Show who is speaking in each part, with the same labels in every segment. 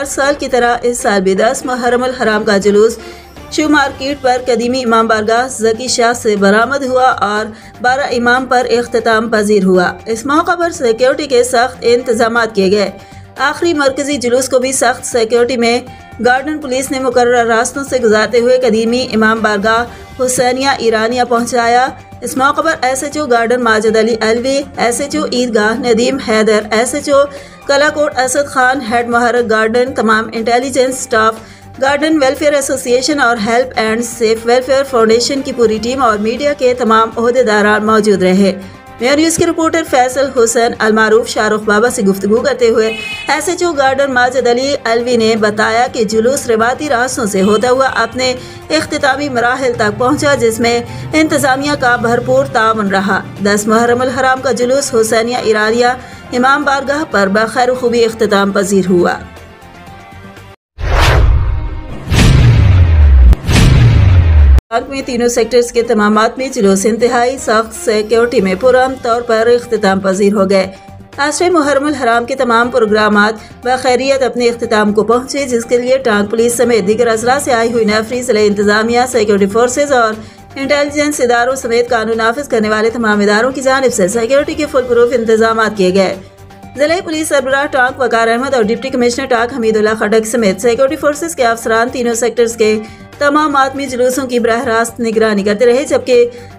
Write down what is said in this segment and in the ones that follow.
Speaker 1: साल की तरह इस साल भी 10 मुहर्रमुल हराम का जुलूस शिव मार्केट पर कदीमी इमाम बारगाह ज़की शाह से बरामद हुआ और 12 इमाम पर इख्तिताम पजीर हुआ। इस मौका पर सिक्योरिटी के सख्त इंतजाम किए गए। आखिरी मरकजी जुलूस को भी सख्त सिक्योरिटी में गार्डन पुलिस ने मुकर्रर रास्तों से गुजारते हुए कदीमी इमाम बारगाह हुसैनिया ईरानिया पहुंचाया। इस मौके पर SHO Garden Majid Ali Alvi, SHO Eidgah Nadeem Haider, SHO Kalakot Asad Khan, head मुहर्रर गार्डन, तमाम intelligence staff, Garden welfare association और help and safe welfare foundation की पूरी टीम और मीडिया के तमाम ओहदेदारान मौजूद रहे। मेयर न्यूज़ के रिपोर्टर फैसल हुसैन अलमारूफ शाहरुख बाबा से गुफ्तगू करते हुए SHO गार्डन माजिद अली अलवी ने बताया कि जुलूस रिवायती रास्तों से होता हुआ अपने इख्तितामी मराहिल तक पहुंचा, जिसमें इंतजामिया का भरपूर ताउन रहा। 10 मुहर्रमुल हराम का जुलूस हुसैनिया ईरानिया इमाम बारगाह पर बखैर खूबी इख्तिताम पजीर हुआ। में तीनों सेक्टर्स के तमामात में जुलूस इंतहाई सख्त सिक्योरिटी में पुरअमन तौर पर इख्तिताम पजीर हो गए। आश्रय मुहर्रमुल हराम के तमाम प्रोग्रामात बखैरियत अपने इख्तिताम को पहुंचे, जिसके लिए टांग पुलिस समेत दीगर अजला से आई हुई नफरी, जिला इंतजामिया, सिक्योरिटी फोर्सेज और इंटेलिजेंस इदारों समेत कानून नाफिज करने वाले तमाम इदारों की जानिब से सिक्योरिटी के फुल प्रूफ इंतजाम किए गए। जिला पुलिस सरबराह टांग वकार अहमद और डिप्टी कमिश्नर टांग हमीदुल्लाह खटक समेत सिक्योरिटी फोर्सेज के अफसरान तीनों सेक्टर्स के तमाम आदमी जुलूसों की बरह रास्त निगरानी करते रहे, जबकि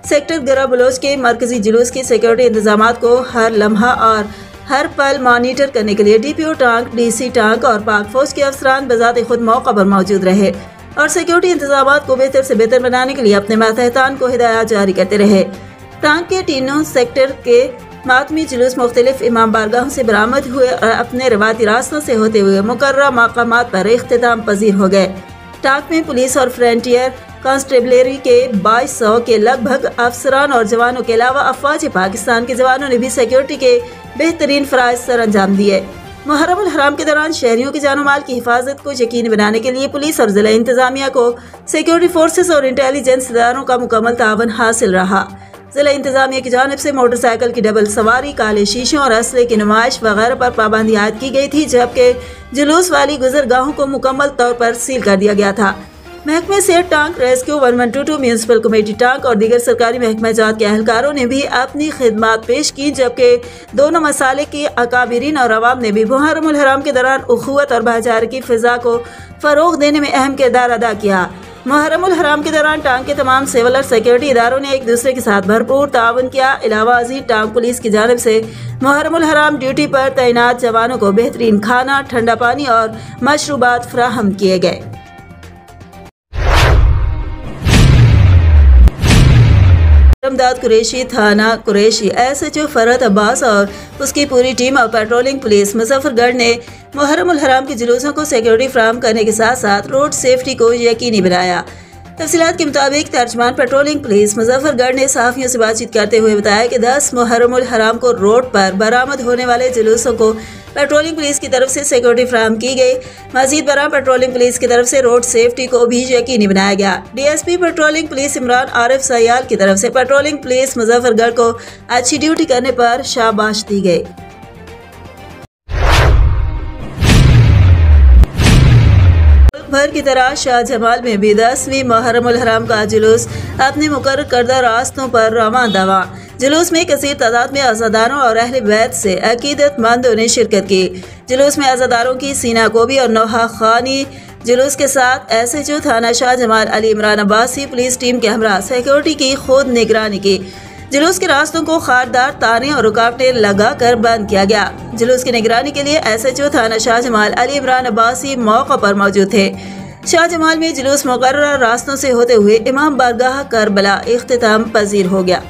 Speaker 1: सेक्टर गरा बलोच के मरकजी जुलूस की सिक्योरिटी इंतजाम को हर लम्हा और हर पल मॉनिटर करने के लिए DPO टांग, DC टांग और पाक फौज के अफसरान बजाते खुद मौका पर मौजूद रहे और सिक्योरिटी इंतजाम को बेहतर से बेहतर बनाने के लिए अपने मातहतान को हिदायत जारी करते रहे। टांग के तीनों सेक्टर के मातमी जुलूस मुख्तलिफ इमाम बारगाहों से बरामद हुए और अपने रवायती रास्तों से होते हुए मुकर्रर मकामात पर इख्तिताम पजीर हो गए। टांग में पुलिस और फ्रंटियर कांस्टेबलरी के 2200 के लगभग अफसरान और जवानों के अलावा अफवाज पाकिस्तान के जवानों ने भी सिक्योरिटी के बेहतरीन फराइज सर अंजाम दिए। मुहर्रमुल हराम के दौरान शहरियों की जानो माल की हिफाजत को यकीनी बनाने के लिए पुलिस और जिला इंतजामिया को सिक्योरिटी फोर्सेस और इंटेलिजेंस इदारों का मुकम्मल तावन हासिल रहा। जिला इंतजामिया की जानिब से मोटरसाइकिल की डबल सवारी, काले शीशों और असले की नुमाइश वगैरह पर पाबंदी आयद की गई थी, जबकि जुलूस वाली गुजरगाहों को मुकम्मल तौर पर सील कर दिया गया था। महकमे सेहत टांग, रेस्क्यू 1122, म्यूनसिपल कमेटी टांग और दीगर सरकारी महकमा जात के अहलकारों ने भी अपनी खिदमत पेश की, जबकि दोनों मसाले के अकाबिरीन और अवाम ने भी मुहर्रमुल हराम के दौरान उखुवत और भाईचारे की फिजा को फरोग देने में अहम किरदार अदा किया। मुहर्रमुल हराम के दौरान टांग के तमाम सिविल और सिक्योरिटी इदारों ने एक दूसरे के साथ भरपूर ताउन किया। इलावा अजीज टांग पुलिस की जानिब से मुहर्रमुल हराम ड्यूटी पर तैनात जवानों को बेहतरीन खाना, ठंडा पानी और मशरूबात फराहम किए गए। रमदाद कुरैशी, थाना कुरैशी, SHO फरहत अब्बास और उसकी पूरी टीम और पेट्रोलिंग पुलिस मुजफ्फरगढ़ ने मुहर्रमुल हराम के जुलूसों को सिक्योरिटी फराहम करने के साथ साथ रोड सेफ्टी को यकीनी बनाया। तफसीलात के मुताबिक तर्जमान पेट्रोलिंग पुलिस मुजफ्फरगढ़ ने सहाफियों से बातचीत करते हुए बताया कि 10 मुहर्रमुल हराम को रोड पर बरामद होने वाले जुलूसों को पेट्रोलिंग पुलिस की तरफ से सिक्योरिटी फराहम की गई। मजीद बराह पेट्रोलिंग पुलिस की तरफ से रोड सेफ्टी को भी यकीनी बनाया गया। DSP patrolling police Imran Arif Sayal की तरफ से पेट्रोलिंग पुलिस मुजफ्फरगढ़ को अच्छी ड्यूटी करने पर शाबाश दी गई। भर की तरह शाहजमाल में भी 10वीं मुहर्रमुल हराम का जुलूस अपने मुकर्रर करदा रास्तों पर रवां दवा। जुलूस में कसीर तादाद में अज़ादारों और अहले बैत से अकीदतमंदों ने शिरकत की। जुलूस में अज़ादारों की सीना गोबी और नोहा खानी जुलूस के साथ SHO थाना शाहजमाल अली इमरान अब्बासी पुलिस टीम के हमरा सिक्योरिटी की खुद निगरानी की। जुलूस के रास्तों को खारदार तारें और रुकावटें लगाकर बंद किया गया। जुलूस की निगरानी के लिए SHO थाना शाहजमाल अली इमरान अब्बासी मौका पर मौजूद थे। शाहजमाल में जुलूस मुकर्रर रास्तों से होते हुए इमाम बारगाह करबला इख्तिताम पजीर हो गया।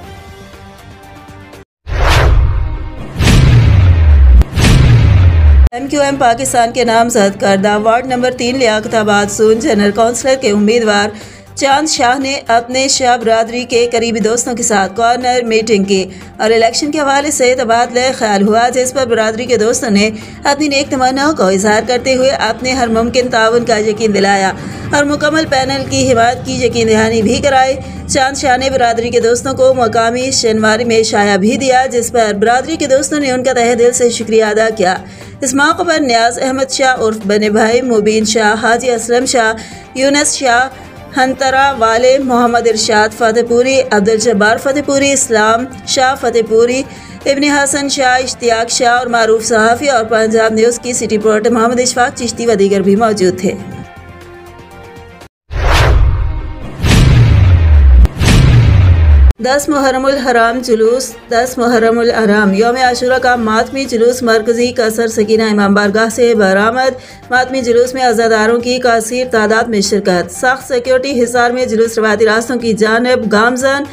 Speaker 1: MQM पाकिस्तान के नामजद करदा वार्ड नंबर 3 लियाकताबाद सून जनरल काउंसिलर के उम्मीदवार चांद शाह ने अपने शाह बरादरी के करीबी दोस्तों के साथ कॉर्नर मीटिंग की और इलेक्शन के हवाले से तबादला ख्याल हुआ, जिस पर बरादरी के दोस्तों ने अपनी नेक तमन्नाओं को इजहार करते हुए अपने हर मुमकिन ताउन का यकीन दिलाया और मुकम्मल पैनल की हिमायत की यकीन दहानी भी कराई। चांद शाह ने बरादरी के दोस्तों को मकामी शनिवार में शाया भी दिया, जिस पर बरादरी के दोस्तों ने उनका तहे दिल से शुक्रिया अदा किया। इस मौके पर न्याज अहमद शाह उर्फ बने भाई, मुबीन शाह, हाजी असलम शाह, यूनस शाह, हंतरा वाले, मोहम्मद इरशाद फतेहपुरी, अब्दुल जब्बार फतेहपुरी, इस्लाम शाह फतेहपुरी, इब्न हसन शाह, इश्तियाक शाह और मारूफ सहाफ़ी और पंजाब न्यूज़ की सिटी रिपोर्टर मोहम्मद इशफाक चिश्ती व दीगर भी मौजूद थे। 10 मुहर्रमुल हराम जुलूस 10 मुहर्रमुल हराम यौम आशूरा का मातमी जुलूस मरकजी कसर सकीना इमाम बारगाह से बरामद। मातमी जुलूस में अज़ादारों की कासीर तादाद में शिरकत। सख्त सिक्योरिटी हिसार में जुलूस रवायती रास्तों की जानिब गामजन।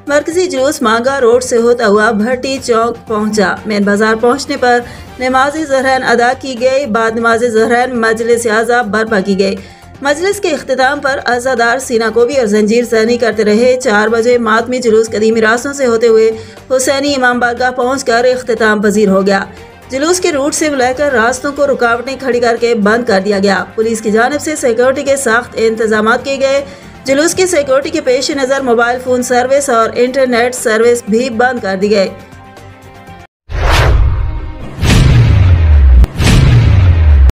Speaker 1: मरकजी जुलूस मांगा रोड से होता हुआ भट्टी चौक पहुंचा। मेन बाजार पहुंचने पर नमाज ज़हरैन अदा की गई। बाद नमाज ज़हरैन मजलिस आज़ा बर्पा की गई। मजलिस के इख्तिताम पर अज़ादार सीना कोबी और जंजीर ज़नी करते रहे। 4 बजे मातमी जुलूस कदीमी रास्तों से होते हुए हुसैनी इमाम बारगाह पहुंचकर इख्तिताम पजीर हो गया। जुलूस के रूट से लेकर रास्तों को रुकावटें खड़ी करके बंद कर दिया गया। पुलिस की जानिब से सिक्योरिटी के सख्त इंतजाम किए गए। जुलूस की सिक्योरिटी के पेश नज़र मोबाइल फ़ोन सर्विस और इंटरनेट सर्विस भी बंद कर दी गई।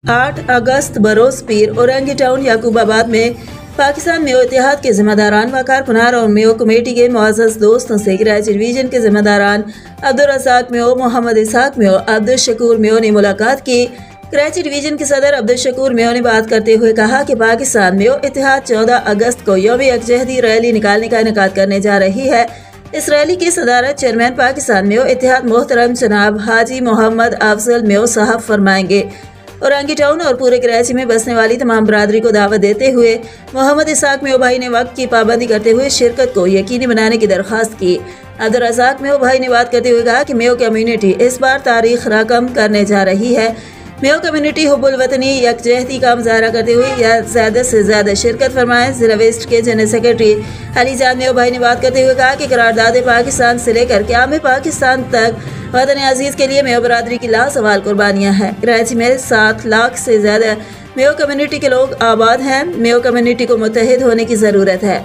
Speaker 1: 8 अगस्त बरोज पीर औरंगी टाउन याकूबाबाद में पाकिस्तान मेयो इत्तेहाद के जिम्मेदारान व कारकुनार और मेयो कमेटी के मुअज़्ज़ज़ दोस्तों से कराची डिवीजन के जिम्मेदारान अब्दुल रज़ाक मेयो, मोहम्मद इसहाक मेयो, अब्दुल शकूर मेयो ने मुलाकात की। कराची डिवीजन के सदर अब्दुल शकूर मेयो ने बात करते हुए कहा कि पाकिस्तान मेयो इत्तेहाद 14 अगस्त को यौम यकजहती रैली निकालने का इनेकाद करने जा रही है। इस रैली की सदारत चेयरमैन पाकिस्तान मेयो इत्तेहाद मोहतरम जनाब हाजी मोहम्मद अफजल मेयो साहब फरमाएंगे। औरंगी टाउन और पूरे कराची में बसने वाली तमाम बरादरी को दावत देते हुए मोहम्मद इसहाक मेयो भाई ने वक्त की पाबंदी करते हुए शिरकत को यकीनी बनाने की दरख्वास्त की। अब्दुल रज़ाक मेयो भाई ने बात करते हुए कहा कि मेयो कम्युनिटी इस बार तारीख रकम करने जा रही है। मेयो कम्युनिटी हुब्बुल वतनी यकजहती का मुजाहरा करते हुए ज़्यादा से ज़्यादा शिरकत फरमाएं। जिला वेस्ट के जनरल सेक्रेटरी अलीजान मेयो भाई ने बात करते हुए कहा कि करारदाद पाकिस्तान से लेकर क़याम पाकिस्तान तक वतन अजीज़ के लिए मेयो बरादरी की लासवाल कुर्बानियाँ हैं। कराची में 7 लाख से ज़्यादा मेयो कम्युनिटी के लोग आबाद हैं। मेयो कम्युनिटी को मुत्तहिद होने की ज़रूरत है।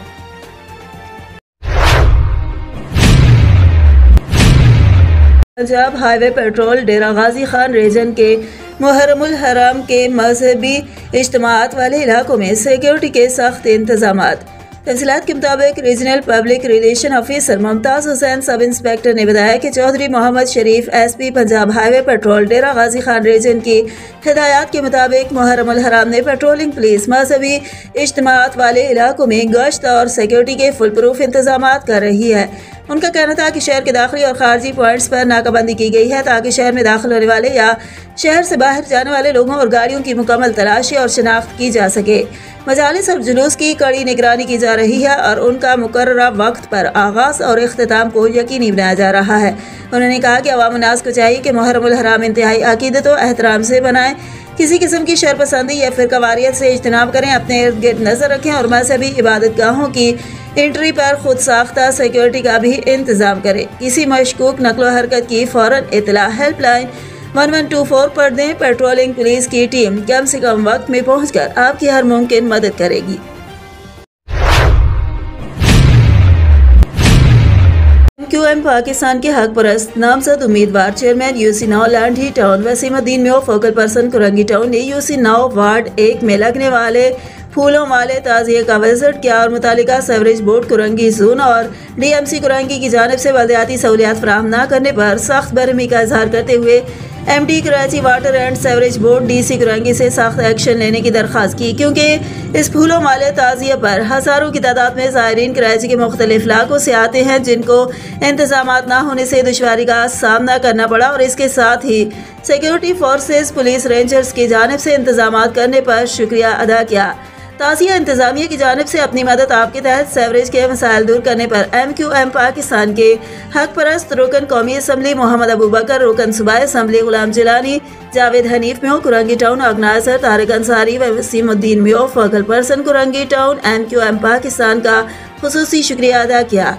Speaker 1: पंजाब हाईवे पेट्रोल डेरा गाजी खान रीजन के मुहर्रमुल हराम के मजहबी इज्तिमात वाले इलाकों में सिक्योरिटी के सख्त इंतजामात। तफसीलात के मुताबिक regional public relation officer Mumtaz Hussain sub inspector ने बताया कि चौधरी मोहम्मद शरीफ एसपी पंजाब हाईवे पेट्रोल डेरा गाजी खान रीजन की हिदायत के मुताबिक मुहर्रमुल हराम ने पेट्रोलिंग पुलिस मजहबी इज्तिमात वाले इलाकों में गश्त और सिक्योरिटी के फुल प्रूफ इंतजाम कर रही है। उनका कहना था कि शहर के दाखिली और खारजी पॉइंट्स पर नाकाबंदी की गई है ताकि शहर में दाखिल होने वाले या शहर से बाहर जाने वाले लोगों और गाड़ियों की मुकम्मल तलाशी और शनाख्त की जा सके। मजालिस और जुलूस की कड़ी निगरानी की जा रही है और उनका मुकर्ररा वक्त पर आगाज़ और इख्तिताम को यकीनी बनाया जा रहा है। उन्होंने कहा कि अवाम नाज को चाहिए कि मुहर्रमुल हराम इंतहाई अकीदत व एहतराम से बनाएं, किसी किस्म की शरपसंदी या फिरकावारियत से इज्तनाब करें, अपने इर्द गिर्द नजर रखें और मजहबी इबादत गाहों की एंट्री पर खुद साख्ता सिक्योरिटी का भी इंतजाम करें। किसी मशकूक नकलो हरकत की फौरन इतला हेल्पलाइन 1124 पर दें। पेट्रोलिंग पुलिस की टीम कम से कम वक्त में पहुंचकर आपकी हर मुमकिन मदद करेगी। QM पाकिस्तान के हक परस्त नामजद उम्मीदवार chairman UC 9 Landhi town Wasimuddin Mayo focal person Korangi town ने यूसी 9 वार्ड 1 में लगने वाले फूलों वाले ताजिए का विजिट किया और मुतालिका सेवरेज बोर्ड कुरंगी जोन और DMC कुरंगी की जानिब से बल्दियाती सहूलियात फराहम न करने पर सख्त बरहमी का इजहार करते हुए MD Karachi water and sewerage board DC Korangi से सख्त एक्शन लेने की दरख्वास्त की, क्योंकि इस फूलों वाले ताजिए पर हज़ारों की तादाद में ज़ायरीन कराची के मुख्तलिफ इलाकों से आते हैं जिनको इंतजामात न होने से दुश्वारी का सामना करना पड़ा और इसके साथ ही सिक्योरिटी फोर्सेस पुलिस रेंजर्स की जानिब से इंतजामात करने पर शुक्रिया अदा किया। ताज़िया इंतजामिया की जानिब से अपनी मदद आप के तहत सेवरेज के मसाइल दूर करने पर MQM पाकिस्तान के हक परस्त रुकन कौमी असम्बली मोहम्मद अबूबकर, रुकन सूबाई असम्बली गुलाम जिलानी, जावेद हनीफ म्यो कुरंगी टाउन, ऑर्गेनाइजर तारिक अंसारी व वसीमुद्दीन म्यो, focal person Korangi town, MQM Pakistan का खुसूसी शुक्रिया अदा किया।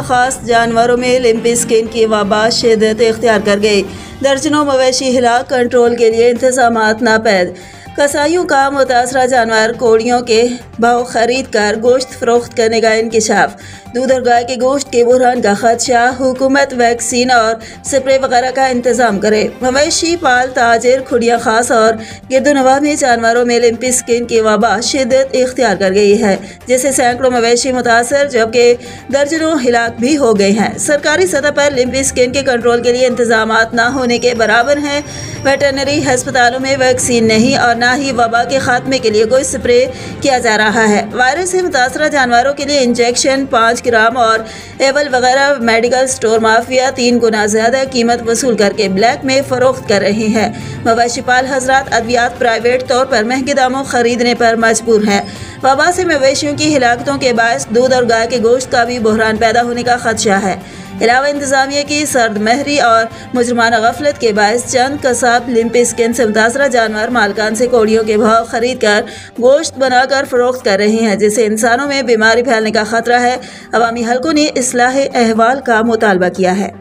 Speaker 1: खास जानवरों में लिम्पी स्किन की वबा शिद्दत इख्तियार कर गई। दर्जनों मवेशी हिलाक कंट्रोल के लिए इंतजामात नापैद। कसाईयों का मुतासरा जानवर कोड़ियों के भाव खरीद कर गोश्त फरोख्त करने का इंकशाफ। दूध और गाय के गोश्त के बुरहान का खदशा, हुकूमत वैक्सीन और स्प्रे वगैरह का इंतजाम करे। मवेशी पाल ताजिर खुडिया खास और गिरदोनवा में जानवरों में लिम्पी स्किन की वबा शिद्दत इख्तियार कर गई है, जिससे सैकड़ों मवेशी मुतासर जबकि दर्जनों हिलाक भी हो गए हैं। सरकारी सतह पर लिम्पी स्किन के कंट्रोल के लिए इंतजाम न होने के बराबर हैं। वेटरनरी अस्पतालों में वैक्सीन नहीं और न ही वबा के खात्मे के लिए कोई स्प्रे किया जा रहा है। वायरस से मुतासरा जानवरों के लिए इंजेक्शन 5 ग्राम और एवल वगैरह मेडिकल स्टोर माफिया 3 गुना ज्यादा कीमत वसूल करके ब्लैक में फरोख्त कर रहे हैं। मवेशी पाल हजरात अद्वियात प्राइवेट तौर पर महंगे दामों खरीदने पर मजबूर हैं। वबा से मवेशियों की हिलाकतों के बायस दूध और गाय के गोश्त का भी बहरान पैदा होने का खदशा है। अलावा इंतजामिया की सर्द महरी और मुजरमाना गफलत के बायस चंद कसाब लिम्पी स्किन से मुतासरा जानवर मालकान से कोड़ियों के भाव खरीद कर गोश्त बनाकर फरोख्त कर रहे हैं, जिससे इंसानों में बीमारी फैलने का खतरा है। अवामी हलकों ने इस्लाह अहवाल का मुतालबा किया है।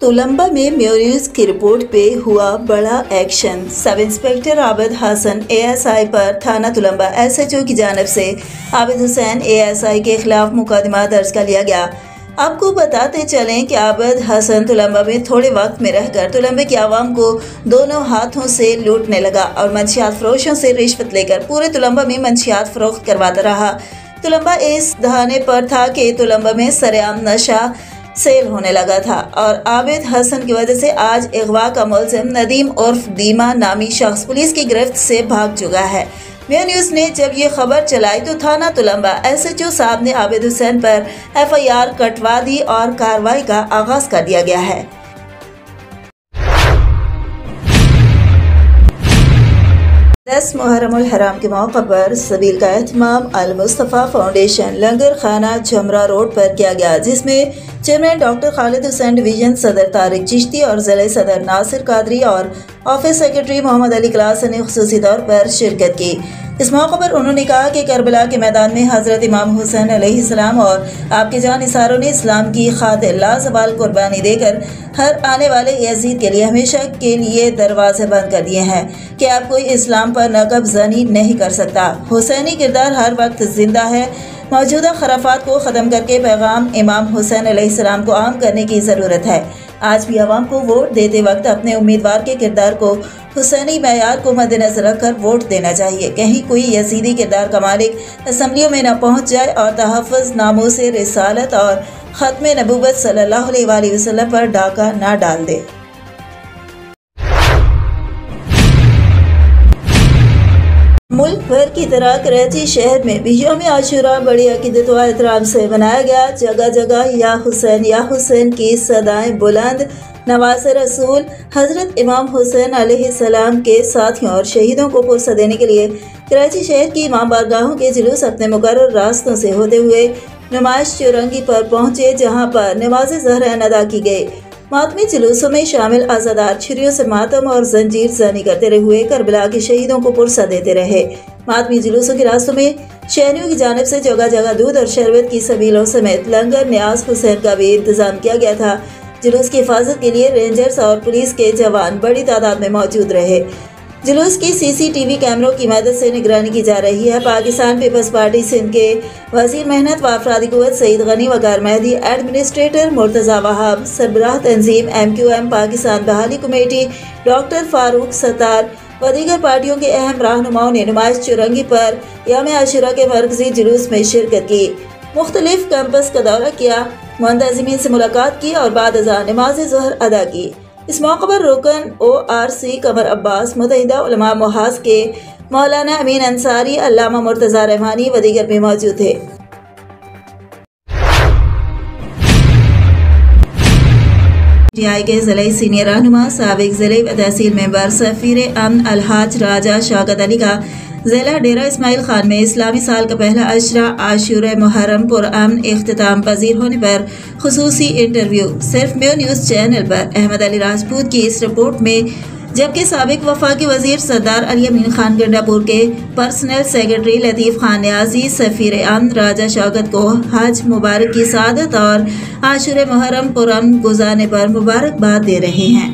Speaker 1: तुलंबा में म्यूनिस की रिपोर्ट पे हुआ बड़ा action. Sub inspector Abid Hasan ASI पर थाना तुलंबा SHO की जानिब से आबिद हुसैन ASI के खिलाफ मुकदमा दर्ज कर लिया गया। आपको बताते चलें कि आबिद हसन तुलंबा में थोड़े वक्त में रहकर तुलंबे की आवाम को दोनों हाथों से लूटने लगा और मंशियात फरोशों से रिश्वत लेकर पूरे तुलंबा में मंशियात फरोख्त करवाता रहा। तुलंबा इस दहाने पर था कि तुलंबा में सरेआम नशा सेल होने लगा था और आबिद हसन की वजह से आज अगवा का मुलजिम नदीम उर्फ दीमा नामी शख्स पुलिस की गिरफ्त से भाग चुका है। मिया न्यूज़ ने जब ये खबर चलाई तो थाना तुलंबा SHO साहब ने आबिद हुसैन पर FIR कटवा दी और कार्रवाई का आगाज कर दिया गया है। 10 मुहर्रमुल हराम के मौका पर सबील का एहतमाम अल मुस्तफ़ा फाउंडेशन लंगर खाना जमरा रोड पर किया गया, जिसमें chairman doctor Khalid Hussain, division सदर तारिक चिश्ती और ज़िले सदर नासिर कादरी और ऑफिस सेक्रेटरी मोहम्मद अली क्लास ने खुसूसी तौर पर शिरकत की। इस मौके पर उन्होंने कहा कि करबला के मैदान में हज़रत इमाम हुसैन अलैहिस्सलाम और आपके जानिसारों ने इस्लाम की खातिर लाज़वाल कुर्बानी देकर हर आने वाले यजीद के लिए हमेशा के लिए दरवाजे बंद कर दिए हैं कि आप कोई इस्लाम पर नकब ज़नी नहीं कर सकता। हुसैनी किरदार हर वक्त जिंदा है। मौजूदा खराफात को ख़त्म करके पैगाम इमाम हुसैन अलैहिस्सलाम को आम करने की ज़रूरत है। आज भी आवाम को वोट देते वक्त अपने उम्मीदवार के किरदार को हुसैनी मैयार को मद्देनजर रखकर वोट देना चाहिए। कहीं कोई यजीदी किरदार का मालिक असम्बलियों में न पहुँच जाए और तहफ़्फ़ुज़ नामूसे रिसालत और ख़त्म नबूवत सल्लल्लाहु अलैहि वसल्लम पर डाका न डाल दे। मुल्क भर की तरह कराची शहर में भी यौम आशूरा बड़ी अकीदत व एहतराम से मनाया गया। जगह जगह या हुसैन की सदाएं बुलंद। नवाज़ रसूल हज़रत इमाम हुसैन अलैहिस्सलाम के साथियों और शहीदों को पुरसा देने के लिए कराची शहर की इमाम बारगाहों के जुलूस अपने मुकर्रर रास्तों से होते हुए नुमाइश चौरंगी पर पहुँचे, जहाँ पर नमाज ज़हरान अदा की गई। मातमी जुलूसों में शामिल आज़ादार छुरियों से मातम और जंजीर ज़नी करते हुए करबला के शहीदों को पुरसा देते रहे। मातमी जुलूसों के रास्तों में शहरियों की जानिब से जगह जगह दूध और शरबत की सबीलों समेत लंगर न्याज हुसैन का भी इंतजाम किया गया था। जुलूस की हिफाजत के लिए रेंजर्स और पुलिस के जवान बड़ी तादाद में मौजूद रहे। जुलूस की CCTV कैमरों की मदद से निगरानी की जा रही है। पाकिस्तान पीपल्स पार्टी सिंध के वजीर मेहनत व अफरादी कुव्वत सईद गनी वकार मेहदी, एडमिनिस्ट्रेटर मुर्तज़ा वहाब, सरबराह तंजीम MQM पाकिस्तान बहाली कमेटी डॉक्टर फारूक सत्तार व दीगर पार्टियों के अहम रहनुमाओं ने नुमाइश चौरंगी पर यौम आशूरा के मरकजी जुलूस में शिरकत की। मुख्तलिफ कैंपस का दौरा किया, मुंतज़िमीन से मुलाकात की और बाद अज़ान नमाज ज़ोहर अदा की। इस मौके पर रुकन ORC कमर अब्बास, मुत्तहिदा उलमा मुहाज के मौलाना अमीन अंसारी, अल्लामा मुर्तज़ा रहमानी व दीगर भी मौजूद थे। PTI के ज़िले सीनियर रहनुमा साबिक ज़िले व तहसील मेंबर सफ़ीर अमन अलहाज राजा शौकत अली का ज़िला डेरा इस्माइल खान में इस्लामी साल का पहला अशरा आशूर मुहर्रम पुरअमन इख्तिताम पजीर होने पर खुसूसी इंटरव्यू सिर्फ मेयो न्यूज़ चैनल पर अहमद अली राजपूत की इस रिपोर्ट में, जबकि साबिक वफाकी वजीर सरदार अली अमीन खान गंडापुर के पर्सनल सेक्रेटरी लतीफ़ खान न्याजी सफ़ीर अमन राजा शौकत को हज मुबारक की सादत और आशूर मुहर्रम पुरअमन गुजारने पर मुबारकबाद दे रहे हैं।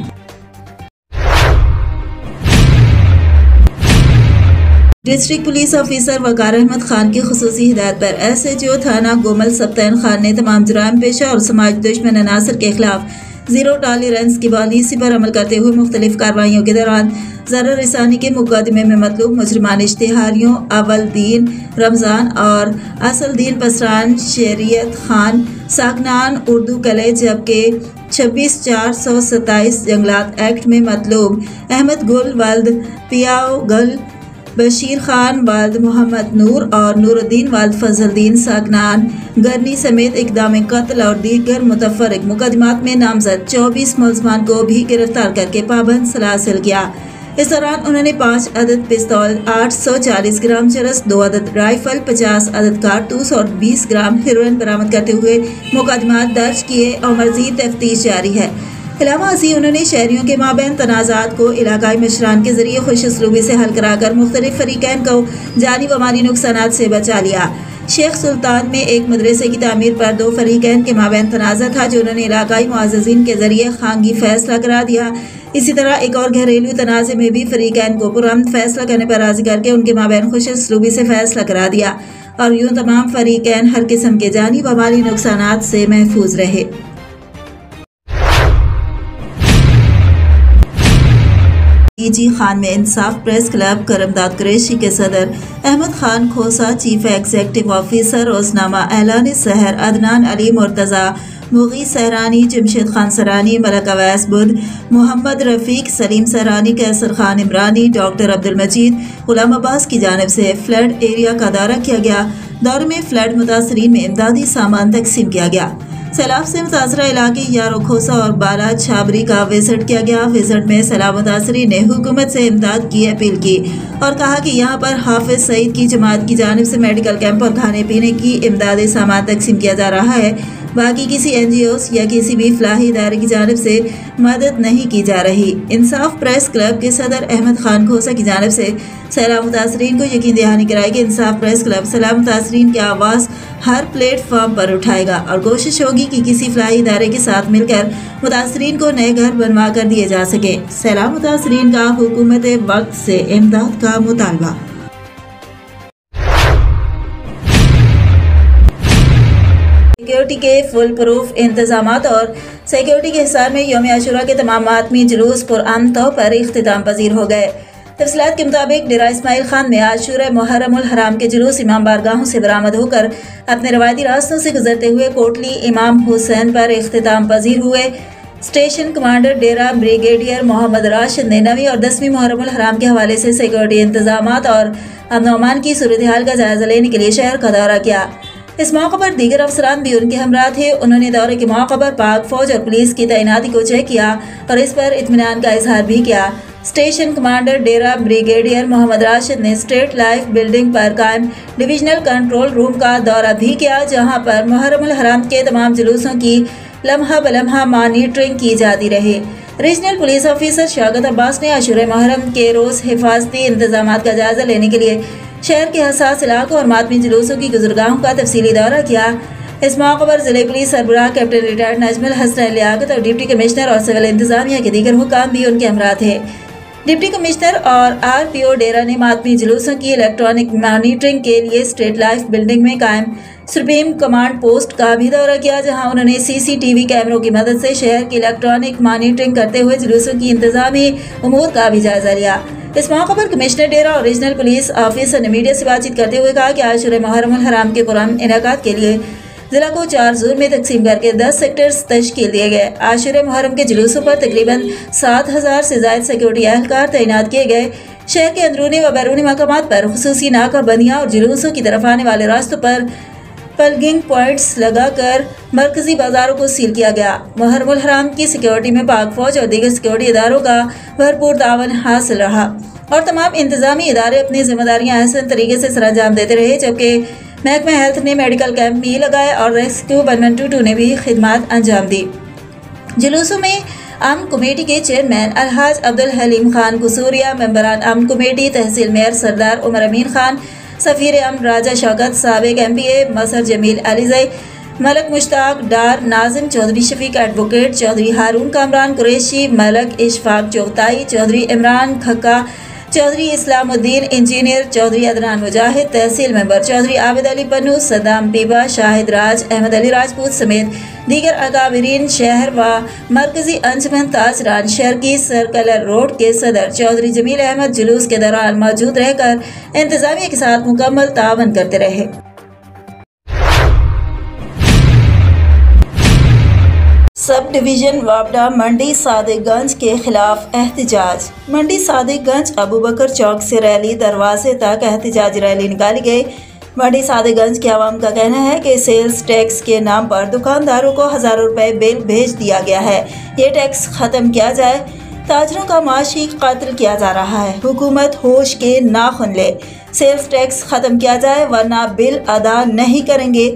Speaker 1: डिस्ट्रिक्ट पुलिस ऑफिसर वकार अहमद खान की खुसूसी हिदायत पर SHO थाना गोमल सब्तैन खान ने तमाम जुराइम पेशा और समाज दुश्मन अनासर के खिलाफ जीरो टॉलरेंस की पॉलिसी पर अमल करते हुए मुख्तलिफ कार्रवाइयों के दौरान ज़रर रसानी के मुकदमे में मतलूब मुजरिमान इश्तिहारियों अवल दीन रमज़ान और असल दीन पसरान शरीयत खान साकनान उर्दू कॉलेज, जबकि 26/427 जंगलात एक्ट में मतलूब अहमद गुल वल्द पियाओ गल, बशीर खान वाल्द मोहम्मद नूर और नूरुद्दीन वाल्द फजलुद्दीन साकनान गरनी समेत इक़दाम कत्ल और दीगर मुतफ़र्रिक़ मुकदमात में नामजद 24 मुलज़मान को भी गिरफ्तार करके पाबंद सलाह हासिल किया। इस दौरान उन्होंने 5 अदद पिस्तौल, 840 ग्राम चरस, 2 अदद राइफल, 50 अदद कारतूस और 20 ग्राम हेरोइन बरामद करते हुए मुकदमात दर्ज किए और मज़ीद तफ्तीश जारी है। इलावा उन्होंने शहरियों के माबैन तनाज़ात को इलाकाई मशरान के जरिए खुश उसलूबी से हल कराकर मुख्तलिफ फरीकैन को जानी व माली नुकसानात से बचा लिया। शेख सुल्तान में एक मदरसे की तामीर पर 2 फरीकैन के माबैन तनाज़ा था, जो उन्होंने इलाकाई मुअज़्ज़िज़ीन के जरिए खांगी फैसला करा दिया। इसी तरह एक और घरेलू तनाज़े में भी फरीकैन को पुरअमन फैसला करने पर राज़ी करके उनके माबैन खुश उसलूबी से फैसला करा दिया और यूँ तमाम फरीकैन हर किस्म के जानी व माली नुकसानात से महफूज रहे। जी खान में इंसाफ प्रेस क्लब करमदाद कुरैशी के सदर अहमद खान खोसा, चीफ एग्जीक्यूटिव ऑफिसर रोजनामा ऐलान सहर अदनान अली मुर्तज़ा, मुगी सहरानी, जमशेद खान सरानी, मलक अवैस बुद्ध, मोहम्मद रफ़ीक, सलीम सहरानी, कैसर खान इमरानी, डॉक्टर अब्दुल मजीद, गुलाम अब्बास की जानिब से फ्लड एरिया का दौरा किया गया। दौरे में फ्लड मुतासरीन में इमदादी सामान तकसीम किया गया। सैलाब से मुतासरा इलाके यारो खोसा और बाला छाबरी का विजिट किया गया। विजिट में सैलाब मुतासरीन ने हुकूमत से इमदाद की अपील की और कहा कि यहाँ पर हाफिज सईद की जमात की जानिब से मेडिकल कैंप और खाने पीने की इमदादी सामान तकसीम किया जा रहा है। बाकी किसी NGOs या किसी भी फलाही इदारे की जानिब से मदद नहीं की जा रही। इंसाफ प्रेस क्लब के सदर अहमद खान खोसा की जानिब से सैलाब मुतासरीन को यकीन दहानी कराई कि इंसाफ प्रेस क्लब सैलाब मुतासरीन की आवाज़ हर प्लेटफॉर्म पर उठाएगा और कोशिश होगी कि किसी फलाही इदारे के साथ मिलकर मुतासरीन को नए घर बनवा कर दिए जा सके। सैलाब मुतासरीन का हुकूमत वक्त से इमदाद का मुतालबा। सिक्योरिटी के फुल प्रूफ इंतजामात और सिक्योरिटी के हिसार में यौम आशूरा के तमाम मातमी जुलूस पुरअमन तौर पर इख्तिताम पजीर हो गए। तफसीलात के मुताबिक डेरा इस्माइल खान में आशूर मुहर्रमुल हराम के जुलूस इमाम बारगाहों से बरामद होकर अपने रवायती रास्तों से गुजरते हुए कोटली इमाम हुसैन पर इख्तिताम पजीर हुए। स्टेशन कमांडर डेरा ब्रिगेडियर मोहम्मद राशिद ने 9वीं और 10वीं मुहर्रमुल हराम के हवाले से सिक्योरिटी इंतजामात और अमन व अमान की सूरत हाल का जायजा लेने के लिए शहर का दौरा किया। इस मौके पर दीगर अफसरान भी उनके हमरा थे। उन्होंने दौरे के मौके पर पाक फौज और पुलिस की तैनाती को चेक किया और इस पर इत्मीनान का इजहार भी किया। स्टेशन कमांडर डेरा ब्रिगेडियर मोहम्मद राशिद ने स्टेट लाइफ बिल्डिंग पर कायम डिविजनल कंट्रोल रूम का दौरा भी किया, जहां पर मुहर्रमुल हराम के तमाम जुलूसों की लम्हा बलम्हा मॉनिटरिंग की जाती रही। Regional police officer Shaukat Abbas ने आशूर मुहर्रम के रोज़ हिफाजती इंतजामात का जायजा लेने के लिए शहर के हसास इलाकों और मातमी जुलूसों की गुजरगाहों का तफसीली दौरा किया। इस मौके पर जिले पुलिस सरबराह कैप्टन रिटायर्ड नजमुल हसन लियाकत और डिप्टी कमिश्नर और सिविल इंतजामिया के दीगर हुकाम भी उनके हमरा थे। डिप्टी कमिश्नर और RPO डेरा ने मातमी जुलूसों की इलेक्ट्रॉनिक मॉनिटरिंग के लिए स्टेट लाइफ बिल्डिंग में कायम सुप्रीम कमांड पोस्ट का भी दौरा किया, जहां उन्होंने CCTV कैमरों की मदद से शहर की इलेक्ट्रॉनिक मॉनिटरिंग करते हुए जुलूसों की इंतजामी उमूर का भी जायजा लिया। इस मौके पर कमिश्नर डेरा और रीजनल पुलिस ऑफिसर ने मीडिया से बातचीत करते हुए कहा कि आशूर मुहर्रमुल हराम के पुरअमन इनेकात के लिए जिला को 4 जोन में तकसीम करके 10 सेक्टर्स तश्कील दिए गए। आशूर मुहर्रम के जुलूसों पर तकरीबन 7000 से ज्यादा सिक्योरिटी एहलकार तैनात किए गए। शहर के अंदरूनी व बैरूनी मकामात पर खुसूसी नाकाबंदियां और जुलूसों की तरफ आने वाले रास्तों पर प्लगिंग पॉइंट्स लगाकर मरकजी बाजारों को सील किया गया। मुहर्रमुल हराम की सिक्योरिटी में पाक फौज और दीगर सिक्योरिटी इदारों का भरपूर तावन हासिल रहा और तमाम इंतजामी इदारे अपनी जिम्मेदारियां अहसन तरीके से सरअंजाम देते रहे, जबकि महकमा हेल्थ ने मेडिकल कैंप भी लगाए और रेस्क्यू 112 ने भी खिदमत अंजाम दी। जुलूसों में अमन कमेटी के चेयरमैन अलहाज अब्दुल हलीम खान कुसूरिया, मेंबरान अमन कमेटी, तहसील मेयर सरदार उमर अमीन खान, सफीर अमन राजा शौकत, साबिक MPA मसर जमील अलीज़ई, मलक मुश्ताक डार, नाजिम चौधरी शफीक एडवोकेट, चौधरी हारून कामरान कुरैशी, मलक इशफाक चौगताई, चौधरी इमरान खक्का, चौधरी इस्लामुद्दीन इंजीनियर, चौधरी अदनान मुजाहिद, तहसील मेंबर चौधरी आबिद अली पन्नू, सदाम पीबा, शाहिद राज, अहमद अली राजपूत समेत दीगर अकाबरीन शहर व मरकजी अंजमन ताजरान शहर की सर्कलर रोड के सदर चौधरी जमील अहमद जुलूस के दौरान मौजूद रहकर इंतजामिया के साथ मुकम्मल तावन करते रहे। सब डिवीजन वापडा मंडी सादिकगंज के खिलाफ एहतजाज। मंडी सादिकगंज अबू बकर चौक से रैली दरवाजे तक एहतजाज रैली निकाली गई। मंडी सादिकगंज के आवाम का कहना है कि सेल्स टैक्स के नाम पर दुकानदारों को हज़ारों रुपए बिल भेज दिया गया है। ये टैक्स खत्म किया जाए, ताजरों का माशी कत्ल किया जा रहा है। हुकूमत होश के नाखुन ले, सेल्स टैक्स खत्म किया जाए वरना बिल अदा नहीं करेंगे।